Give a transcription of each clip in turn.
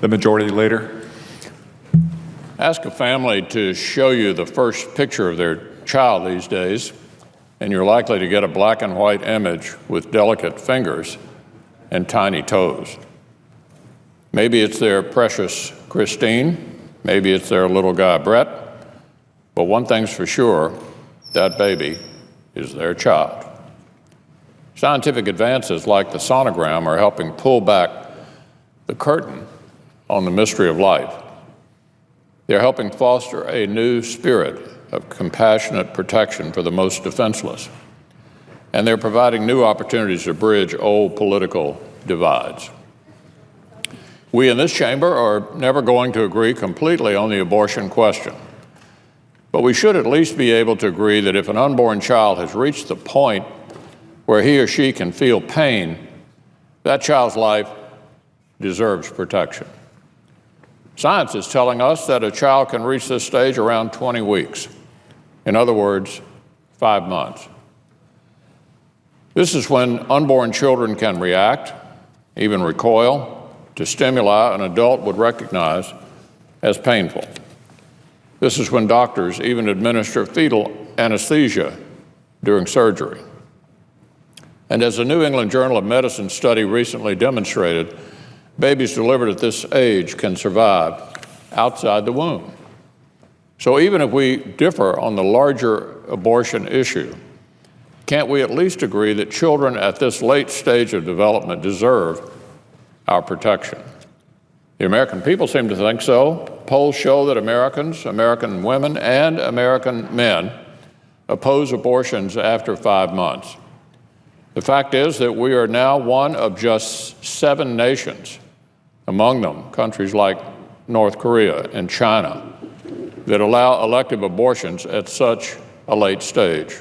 The Majority Leader. Ask a family to show you the first picture of their child these days, and you're likely to get a black and white image with delicate fingers and tiny toes. Maybe it's their precious Christine, maybe it's their little guy Brett, but one thing's for sure, that baby is their child. Scientific advances like the sonogram are helping pull back the curtain on the mystery of life. They're helping foster a new spirit of compassionate protection for the most defenseless. And they're providing new opportunities to bridge old political divides. We in this chamber are never going to agree completely on the abortion question. But we should at least be able to agree that if an unborn child has reached the point where he or she can feel pain, that child's life deserves protection. Science is telling us that a child can reach this stage around 20 weeks. In other words, 5 months. This is when unborn children can react, even recoil, to stimuli an adult would recognize as painful. This is when doctors even administer fetal anesthesia during surgery. And as a New England Journal of Medicine study recently demonstrated, babies delivered at this age can survive outside the womb. So even if we differ on the larger abortion issue, can't we at least agree that children at this late stage of development deserve our protection? The American people seem to think so. Polls show that Americans, American women, and American men oppose abortions after 5 months. The fact is that we are now one of just 7 nations, among them countries like North Korea and China, that allow elective abortions at such a late stage.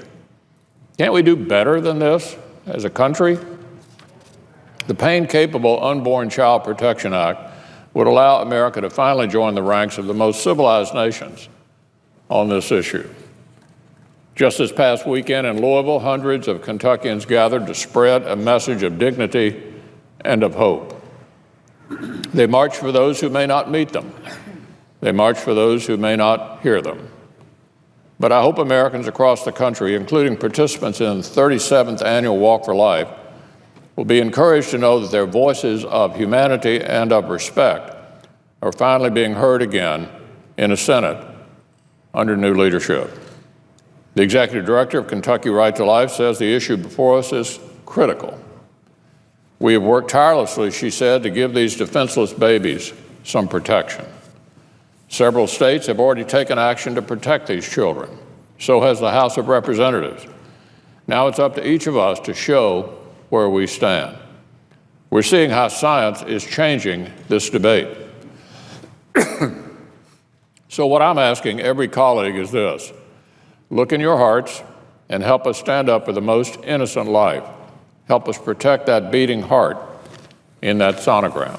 Can't we do better than this as a country? The Pain-Capable Unborn Child Protection Act would allow America to finally join the ranks of the most civilized nations on this issue. Just this past weekend in Louisville, hundreds of Kentuckians gathered to spread a message of dignity and of hope. They marched for those who may not meet them. They marched for those who may not hear them. But I hope Americans across the country, including participants in the 37th Annual Walk for Life, will be encouraged to know that their voices of humanity and of respect are finally being heard again in a Senate under new leadership. The executive director of Kentucky Right to Life says the issue before us is critical. We have worked tirelessly, she said, to give these defenseless babies some protection. Several states have already taken action to protect these children. So has the House of Representatives. Now it's up to each of us to show where we stand. We're seeing how science is changing this debate. So what I'm asking every colleague is this: look in your hearts and help us stand up for the most innocent life. Help us protect that beating heart in that sonogram.